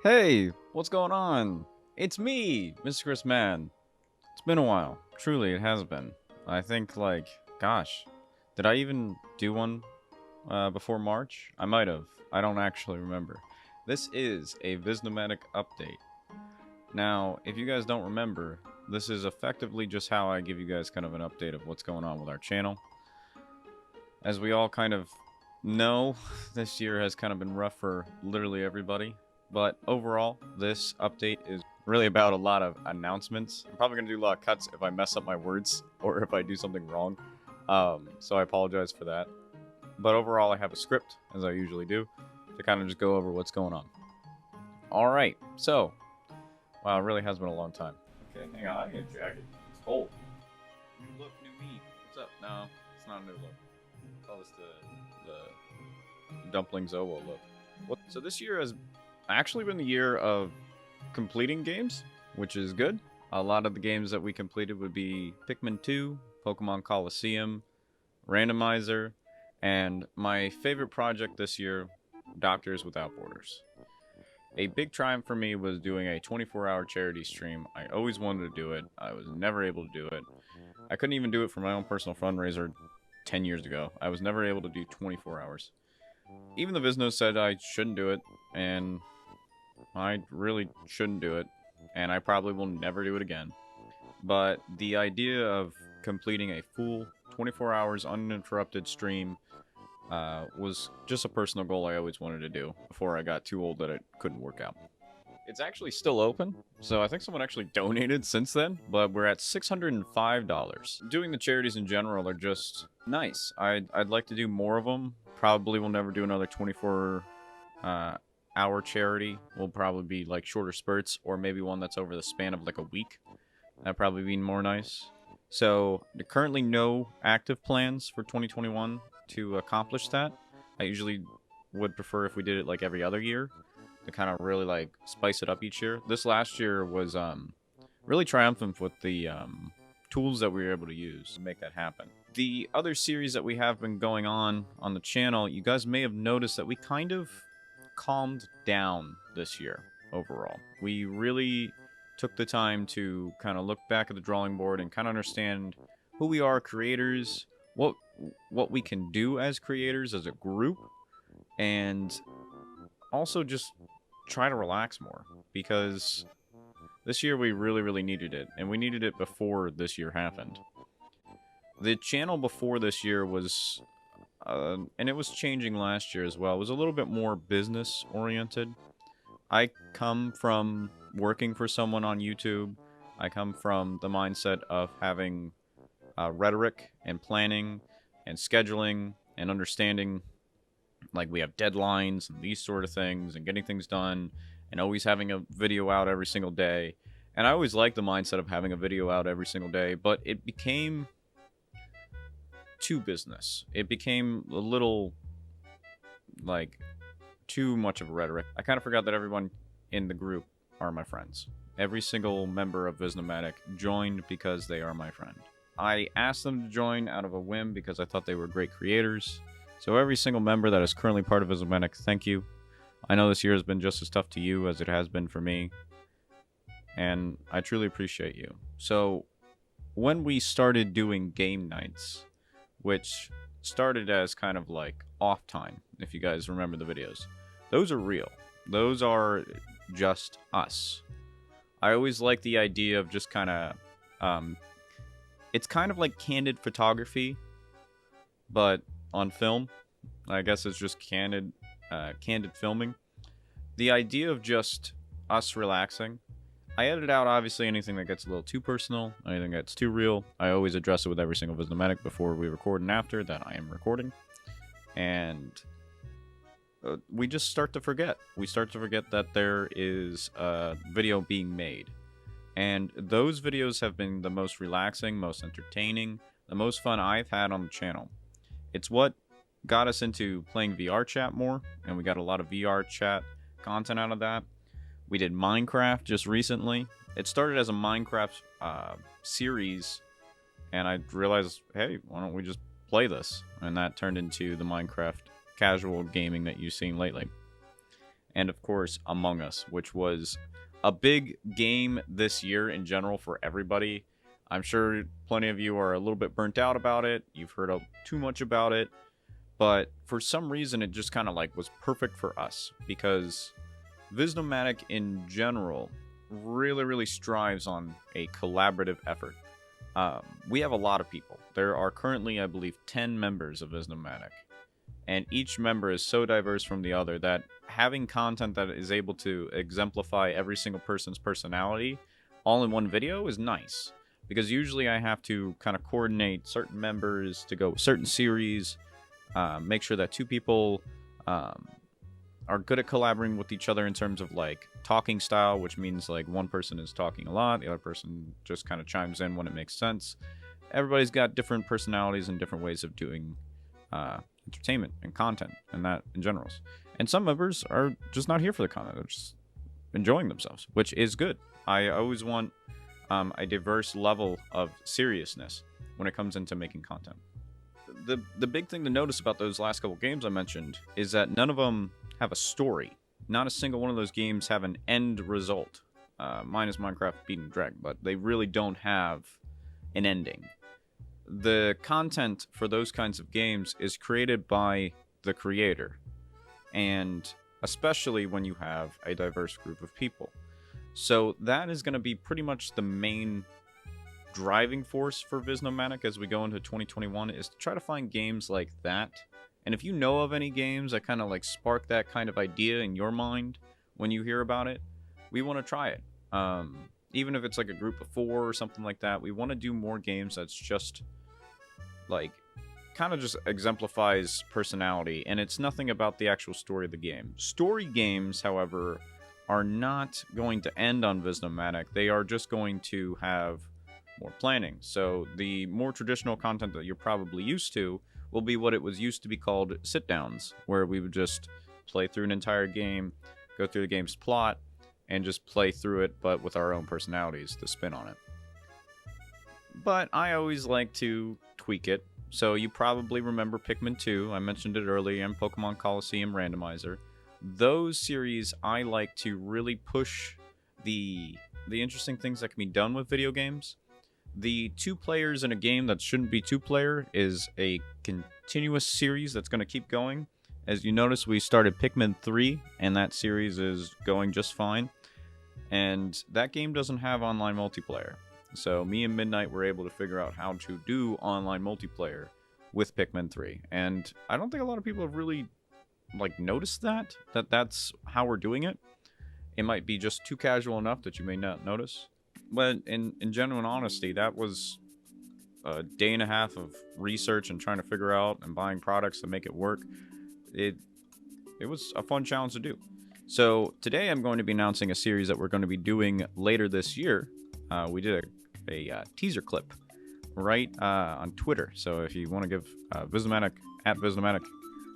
Hey, what's going on? It's me, Mr. Chris Man. It's been a while. Truly, it has been. I think, gosh, did I even do one before March? I might have. I don't actually remember. This is a VisNomadic update. Now, if you guys don't remember, this is effectively just how I give you guys kind of an update of what's going on with our channel. As we all kind of know, this year has kind of been rough for literally everybody. But overall, this update is really about a lot of announcements. I'm probably going to do a lot of cuts if I mess up my words or if I do something wrong. So I apologize for that. But overall, I have a script, as I usually do, to kind of just go over what's going on. Alright, so. Wow, it really has been a long time. Okay, hang on, I need a jacket. It's cold. New look, new me. What's up? No, it's not a new look. Call this the Dumpling Zowo look. So this year has actually been the year of completing games, which is good. A lot of the games that we completed would be Pikmin 2, Pokemon Coliseum, Randomizer, and my favorite project this year, Doctors Without Borders. A big triumph for me was doing a 24-hour charity stream. I always wanted to do it. I was never able to do it. I couldn't even do it for my own personal fundraiser 10 years ago. I was never able to do 24 hours. Even the Viznos said I shouldn't do it, and I really shouldn't do it, and I probably will never do it again. But the idea of completing a full 24 hours uninterrupted stream was just a personal goal I always wanted to do before I got too old that it couldn't work out. It's actually still open, so I think someone actually donated since then, but we're at $605. Doing the charities in general are just nice. I'd like to do more of them. Probably will never do another 24 hour charity. Will probably be like shorter spurts, or maybe one that's over the span of like a week. That'd probably be more nice. So currently no active plans for 2021 to accomplish that. I usually would prefer if we did it like every other year to kind of really like spice it up each year. This last year was really triumphant with the tools that we were able to use to make that happen. The other series that we have been going on the channel, you guys may have noticed that we kind of calmed down this year overall. We really took the time to kind of look back at the drawing board and kind of understand who we are, creators, what we can do as creators as a group, and also just try to relax more, because this year we really needed it, and we needed it before this year happened. The channel before this year was and it was changing last year as well, it was a little bit more business oriented. I come from working for someone on YouTube. I come from the mindset of having rhetoric and planning and scheduling and understanding, like we have deadlines and these sort of things and getting things done and always having a video out every single day. And I always liked the mindset of having a video out every single day, but it became too business. It became a little like too much of a rhetoric. I kind of forgot that everyone in the group are my friends. Every single member of VisNomadic joined because they are my friend. I asked them to join out of a whim because I thought they were great creators. So every single member that is currently part of VisNomadic, thank you. I know this year has been just as tough to you as it has been for me, and I truly appreciate you. So when we started doing game nights, which started as kind of like off time, if you guys remember the videos, those are real. Those are just us. I always like the idea of just kind of it's kind of like candid photography, but on film. I guess it's just candid filming. The idea of just us relaxing. I edit out, obviously, anything that gets a little too personal, anything that's too real. I always address it with every single VisNomadic before we record and after that I am recording. And we just start to forget. We start to forget that there is a video being made. And those videos have been the most relaxing, most entertaining, the most fun I've had on the channel. It's what got us into playing VR chat more, and we got a lot of VR chat content out of that. We did Minecraft just recently. It started as a Minecraft series, and I realized, hey, why don't we just play this? And that turned into the Minecraft casual gaming that you've seen lately. and of course Among Us, which was a big game this year in general for everybody. I'm sure plenty of you are a little bit burnt out about it. You've heard too much about it, but for some reason it just kind of like was perfect for us because VisNomadic in general really strives on a collaborative effort. We have a lot of people. There are currently, I believe, 10 members of VisNomadic, and each member is so diverse from the other that having content that is able to exemplify every single person's personality all in one video is nice, because usually I have to kind of coordinate certain members to go certain series, make sure that two people are good at collaborating with each other in terms of like talking style, which means like one person is talking a lot, the other person just kind of chimes in when it makes sense. Everybody's got different personalities and different ways of doing entertainment and content and that in generals. And some members are just not here for the content. They're just enjoying themselves, which is good. I always want a diverse level of seriousness when it comes into making content. The big thing to notice about those last couple games I mentioned is that none of them have a story. Not a single one of those games have an end result, minus Minecraft Beat and Drag, but they really don't have an ending. The content for those kinds of games is created by the creator, and especially when you have a diverse group of people. So that is going to be pretty much the main driving force for VisNomadic as we go into 2021, is to try to find games like that. And if you know of any games that kind of like spark that kind of idea in your mind when you hear about it, we want to try it. Even if it's like a group of 4 or something like that, we want to do more games that's just like kind of just exemplifies personality, and it's nothing about the actual story of the game. Story games, however, are not going to end on VisNomadic. They are just going to have more planning. So the more traditional content that you're probably used to will be what it was used to be called sit-downs, where we would just play through an entire game, go through the game's plot, and just play through it, but with our own personalities to spin on it. But I always like to tweak it. So you probably remember Pikmin 2, I mentioned it earlier, and Pokemon Coliseum Randomizer. Those series, I like to really push the interesting things that can be done with video games. The 2 players in a game that shouldn't be 2-player is a continuous series that's going to keep going. As you notice, we started Pikmin 3, and that series is going just fine. And that game doesn't have online multiplayer. So me and Midnight were able to figure out how to do online multiplayer with Pikmin 3. And I don't think a lot of people have really noticed that's how we're doing it. It might be just too casual enough that you may not notice. But in genuine honesty, that was a day and a half of research and trying to figure out and buying products to make it work. It was a fun challenge to do. So today I'm going to be announcing a series that we're going to be doing later this year. We did a teaser clip right on Twitter. So if you want to give VisNomadic at VisNomadic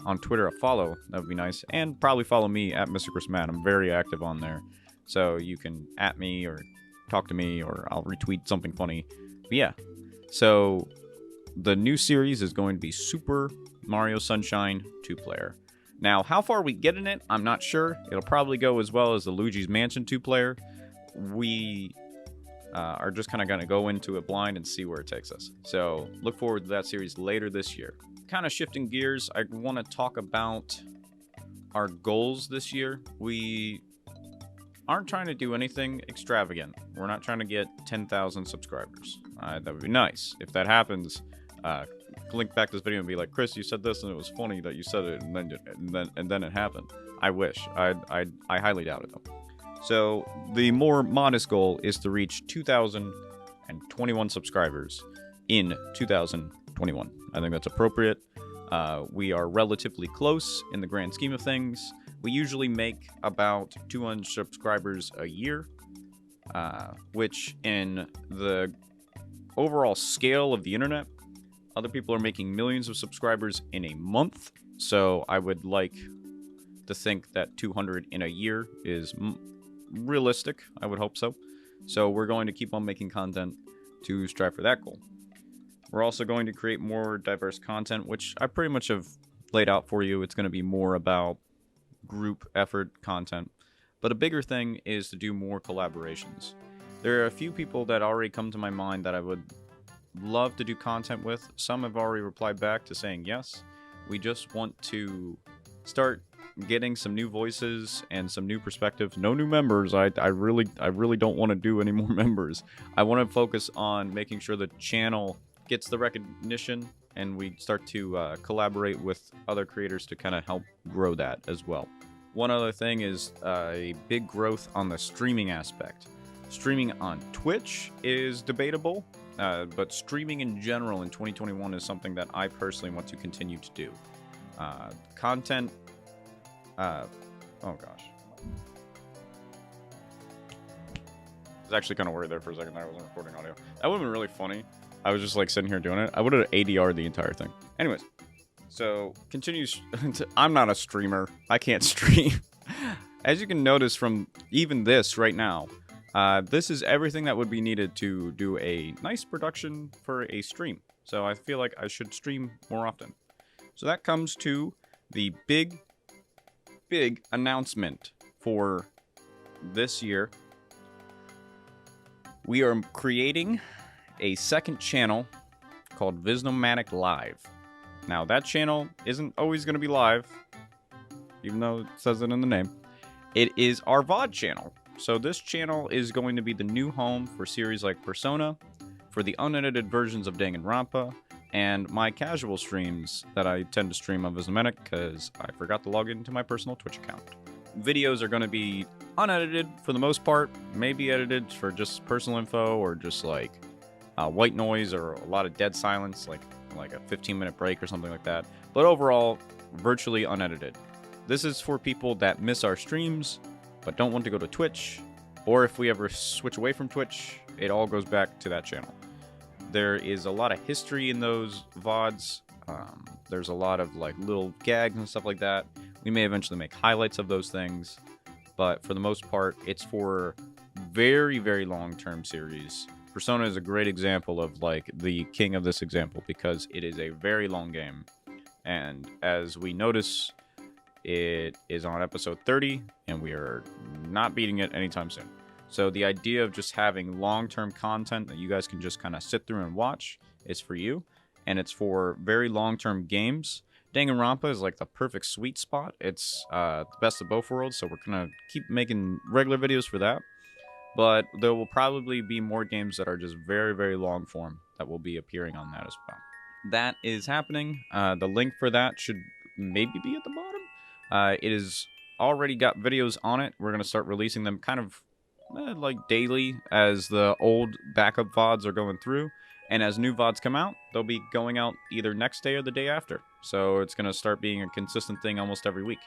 on Twitter a follow, that would be nice. And probably follow me at Mr. Chris Matt. I'm very active on there. So you can at me or talk to me, or I'll retweet something funny. But yeah, so the new series is going to be Super Mario Sunshine 2-player. Now, how far we get in it, I'm not sure. It'll probably go as well as the Luigi's Mansion 2-player. We are just kind of going to go into it blind and see where it takes us. So look forward to that series later this year. Kind of shifting gears, I want to talk about our goals this year. We aren't trying to do anything extravagant. We're not trying to get 10,000 subscribers. That would be nice. If that happens, link back this video and be like, Chris, you said this and it was funny that you said it, and then it happened. I wish. I highly doubt it though. So the more modest goal is to reach 2,021 subscribers in 2021. I think that's appropriate. We are relatively close in the grand scheme of things. We usually make about 200 subscribers a year, which in the overall scale of the internet, other people are making millions of subscribers in a month. So I would like to think that 200 in a year is realistic. I would hope so. So we're going to keep on making content to strive for that goal. We're also going to create more diverse content, which I pretty much have laid out for you. It's going to be more about group effort content. But a bigger thing is to do more collaborations. There are a few people that already come to my mind that I would love to do content with. Some have already replied back to saying yes. We just want to start getting some new voices and some new perspectives. No new members. I really don't want to do any more members. I want to focus on making sure the channel gets the recognition and we start to collaborate with other creators to kind of help grow that as well. One other thing is a big growth on the streaming aspect. Streaming on Twitch is debatable, but streaming in general in 2021 is something that I personally want to continue to do. Content... oh gosh. I was actually kind of worried there for a second that I wasn't recording audio. That would have been really funny. I was just like sitting here doing it. I would have ADR'd the entire thing. Anyways, so continues. I'm not a streamer. I can't stream. As you can notice from even this right now, this is everything that would be needed to do a nice production for a stream. So I feel like I should stream more often. So that comes to the big announcement for this year. We are creating a second channel called VisNomadic Live. Now, that channel isn't always going to be live, even though it says it in the name. It is our VOD channel. So this channel is going to be the new home for series like Persona, for the unedited versions of Danganronpa, and my casual streams that I tend to stream on VisNomadic because I forgot to log into my personal Twitch account. Videos are going to be unedited for the most part, maybe edited for just personal info or just like white noise or a lot of dead silence, like a 15-minute break or something like that. But overall, virtually unedited. This is for people that miss our streams but don't want to go to Twitch, or if we ever switch away from Twitch, it all goes back to that channel. There is a lot of history in those VODs. There's a lot of like little gags and stuff like that. We may eventually make highlights of those things, but for the most part, it's for very, very long-term series. Persona is a great example of like the king of this example because it is a very long game. And as we notice, it is on episode 30 and we are not beating it anytime soon. So the idea of just having long-term content that you guys can just kind of sit through and watch is for you. And it's for very long-term games. Danganronpa is like the perfect sweet spot. It's the best of both worlds, so we're going to keep making regular videos for that. But there will probably be more games that are just very, very long form that will be appearing on that as well. That is happening. The link for that should maybe be at the bottom. It is already got videos on it. We're going to start releasing them kind of like daily as the old backup VODs are going through. And as new VODs come out, they'll be going out either next day or the day after. So it's going to start being a consistent thing almost every week.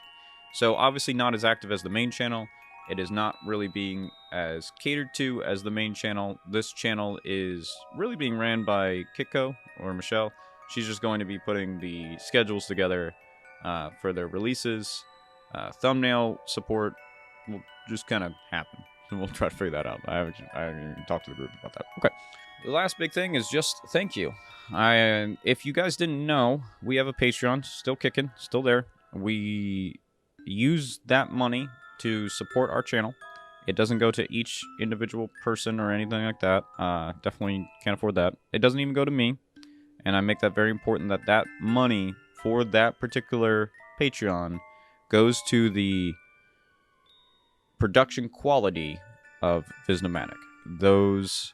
So obviously not as active as the main channel. It is not really being as catered to as the main channel. This channel is really being ran by Kitko or Michelle. She's just going to be putting the schedules together for their releases. Thumbnail support will just kind of happen. We'll try to figure that out. I haven't even talked to the group about that. Okay. The last big thing is just thank you. If you guys didn't know, we have a Patreon, still kicking, still there. We use that money to support our channel. It doesn't go to each individual person or anything like that. Definitely can't afford that. It doesn't even go to me. And I make that very important that that money for that particular Patreon goes to the production quality of VisNomadic. Those...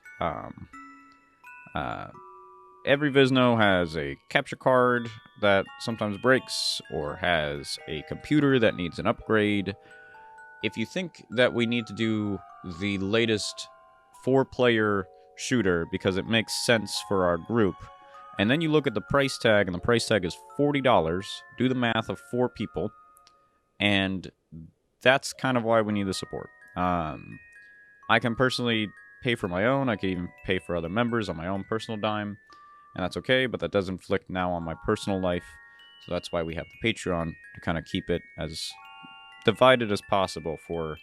every Visno has a capture card that sometimes breaks or has a computer that needs an upgrade. If you think that we need to do the latest 4-player shooter because it makes sense for our group, and then you look at the price tag and the price tag is $40, do the math of 4 people, and that's kind of why we need the support. I can personally pay for my own. I can even pay for other members on my own personal dime, and that's okay, but that does inflict now on my personal life, so that's why we have the Patreon to kind of keep it as divided as possible for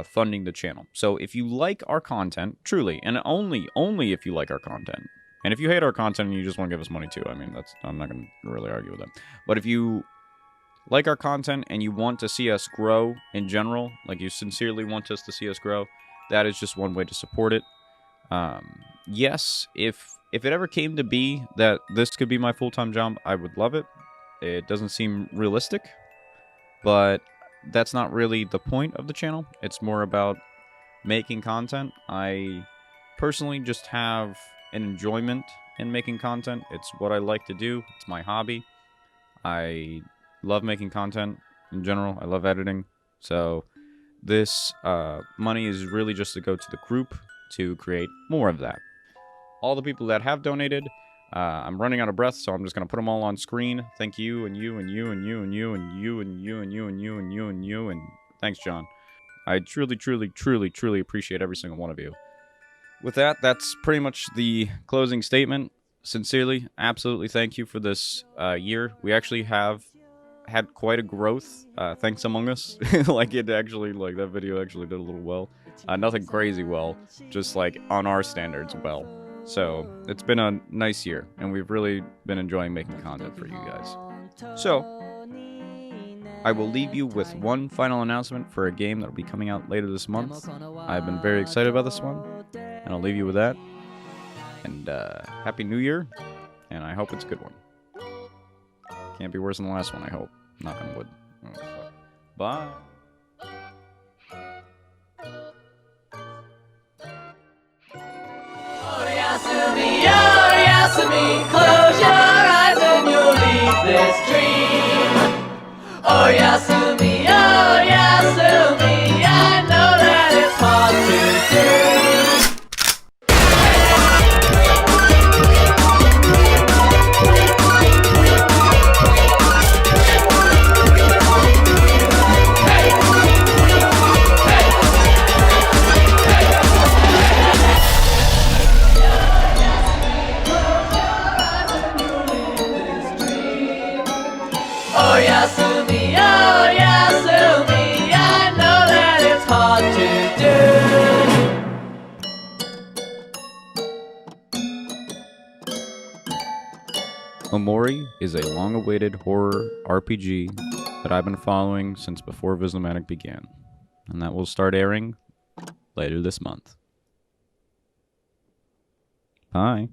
funding the channel. So if you like our content, truly, and only if you like our content, and if you hate our content and you just want to give us money too, I mean, I'm not going to really argue with that, but if you like our content and you want to see us grow in general, like you sincerely want us to see us grow, that is just one way to support it. Yes, if it ever came to be that this could be my full-time job, I would love it. It doesn't seem realistic, but that's not really the point of the channel. It's more about making content. I personally just have an enjoyment in making content. It's what I like to do. It's my hobby. I love making content in general. I love editing. So this money is really just to go to the group to create more of that. All the people that have donated, I'm running out of breath, so I'm just going to put them all on screen. Thank you, and you, and you, and you, and you, and you, and you, and you, and you, and you, and you, and thanks, John. I truly, truly, truly, truly appreciate every single one of you. With that, that's pretty much the closing statement. Sincerely, absolutely thank you for this year. We actually have had quite a growth, thanks Among Us. Like, it actually, like, that video actually did a little well. Nothing crazy well, just, like, on our standards well. So, it's been a nice year, and we've really been enjoying making content for you guys. So, I will leave you with one final announcement for a game that will be coming out later this month. I've been very excited about this one, and I'll leave you with that. And Happy New Year, and I hope it's a good one. Can't be worse than the last one, I hope. Knock on wood. Oh, fuck. Bye. Close your eyes and you'll leave this dream. Oh Yasumi, I know that it's hard to do. Oh Yasumi, I know that it's hard to do. Omori is a long-awaited horror RPG that I've been following since before VisNomadic began, and that will start airing later this month. Bye.